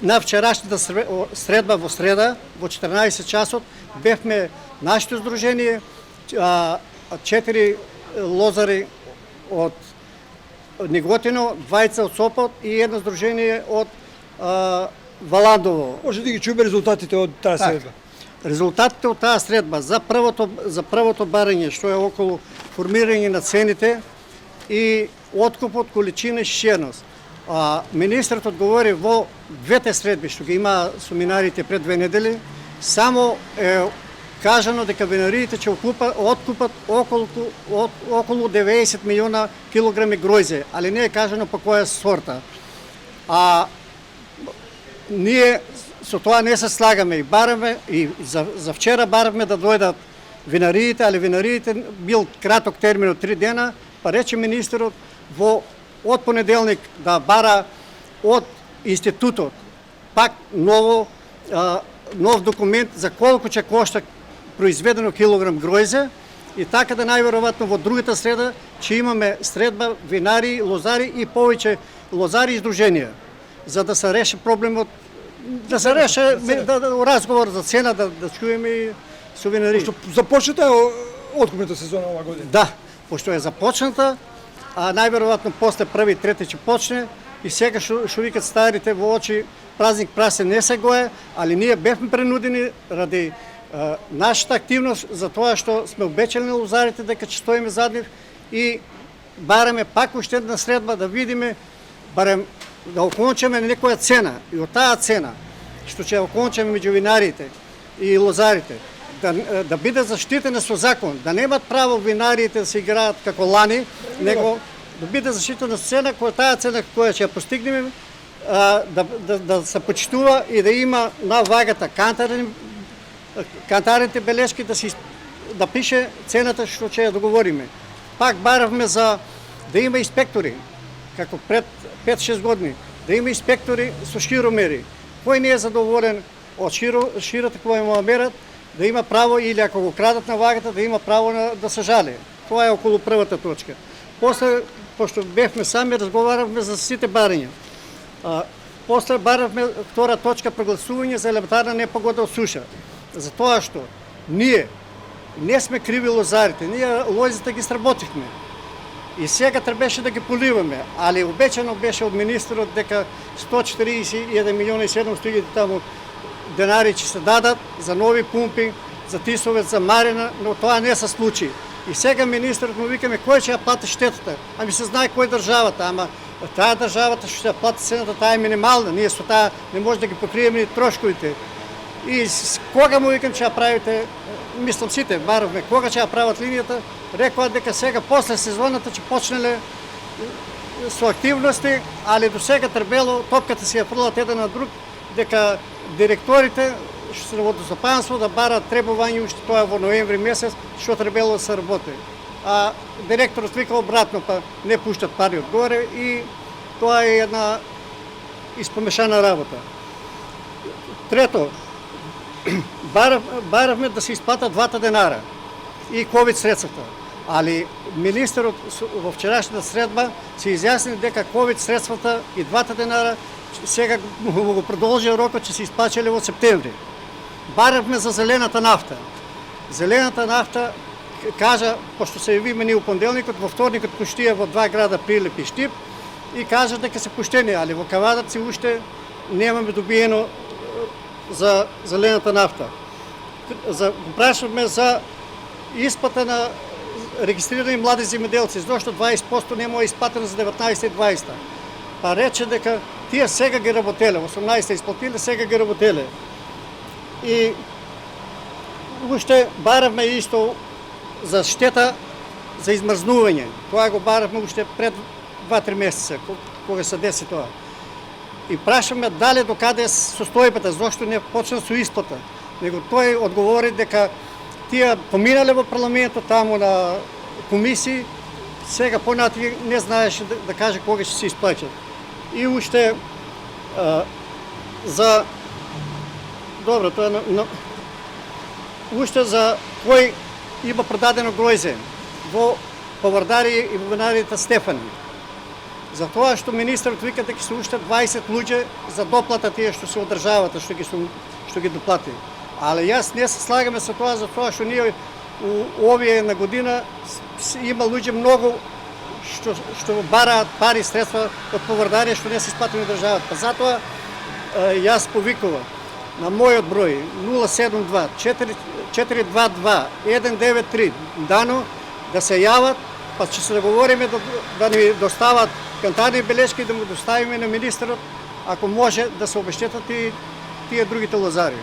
на вчерашната средба во среда, во 14 часот, бевме нашето сдружение, 4 лозари од Неготино, 2 од Сопот и едно сдружение од Валандово. Може да ги чуеме резултатите од таа средба? Резултатите од таа средба за првото барање, што е околу формирање на цените и откупот количина и шишерност. Министрот одговори во двете средби што ги има со минарите пред 2 недели, само е кажано дека винариите ќе откупат околу 90 милиона килограми гројзе, али не е кажано по која сорта. Ние со тоа не се слагаме и бараме, и за вчера баравме да дојдат винариите, али винариите бил краток термин од 3 дена, па рече министерот од понеделник да бара од институтот пак нов документ за колку ќе кошта произведено килограм гројзе и така да најверојатно во другата среда ќе имаме средба винари, лозари и повеќе лозари и здруженија, за да се реши проблемот, да се реши разговор за цена, да чуеме и со винари. Пошто започната откупната сезона оваа година. Да, пошто е започната, а најверојатно после први, трети ќе почне и сега што викат старите во очи, празник прасе не се гое, али ние бевме принудени ради нашата активност за тоа што сме обечали на лозарите дека ќе стоиме зад нив и бараме пак уште една средба да видиме, барем да окончаме некоја цена и од таа цена што ќе окончаме меѓу винарите и лозарите да биде заштитена со закон, да немат право винариите да се играат како лани, него да биде заштитена со цена, таа цена која ќе ја постигнеме да се почитува и да има на вагата кантарните белешки да пише цената што ќе ја договориме. Пак баравме за да има инспектори, како пред 5-6 години, да има инспектори со широмери. Кој не е задоволен од ширата која му мерат, да има право или ако го крадат на вагата, да има право да се жали. Тоа е околу првата точка. После, пошто бевме сами, разговаравме за сите барања. После баравме втора точка прогласување за елементарна непогода од суша. За тоа што ние не сме криви лозарите, ние лозите ги сработихме. И сега требаше да ги поливаме, али обечено беше од министерот дека 141 милиона и 700 хиляди таму денари ќе се дадат за нови пумпи, за Тисовец, за Марина, но тоа не се случи. И сега министерот му викаме кој ќе ја плати штетата. Ами се знае кој државата, ама таа државата што ќе ја плати цената, таа е минимална. Ние со таа не може да ги покриеме ни трошковите. И кога му викам ќе ја правите, мислам сите, баравме, кога ќе ја прават линијата, рекоа дека сега после сезоната ќе почнеле со активности, али до сега требело топката си ја фрлат еден на друг, дека директорите што се на водозапанство да барат требување уште тоа во ноември месец, што требело да се работи. А директорот вика обратно, па не пуштат пари одгоре и тоа е една испомешана работа. Трето, баравме да се исплатат 2 денара и ковид средствата. Али министерот во вчерашната средба се изјасни дека ковид средствата и 2 денара сега го продолжи рокот, ќе се исплачале во септември. Баравме за зелената нафта. Зелената нафта кажа, пошто се јавиме ние у понеделникот, во вторникот Куштија во 2 града Прилеп и Штип и кажа дека се пуштени, али во Кавадаци уште немаме добиено за зелената нафта. Прашавме за исплата на регистрирани млади земјоделци, зашто 20% не му е исплатено за 19 и 20. Па рече дека тие сега ги работеле, 18 исплатиле, сега ги работеле. И уште баравме исто за штета за измрзнување. Тоа го баравме уште пред 2-3 месеца, кога се деси тоа. И прашаме дали докаде е состојбата, зашто не почна со исплата. Него тој одговори дека тие поминале во парламентот таму на комисии, сега понати не знаеше да каже кога ќе се исплаќат. И уште за добро, тоа уште за кој има продадено гројзе во Повардари и во винарите Стефани. Затоа што министерот вика дека се уште 20 луѓе за доплата тие што се одржават, што ги доплати. Але јас не се слагаме со тоа, затоа што ние у овие на година има луѓе многу што бараат пари, средства од поврдари што не се исплатени државата. Па затоа јас повикувам на мојот број 072 422 193 дано да се јават, па ќе се договориме да ни достават кантарни белешки, да му доставиме на министерот, ако може да се обештетат и тие другите лозари.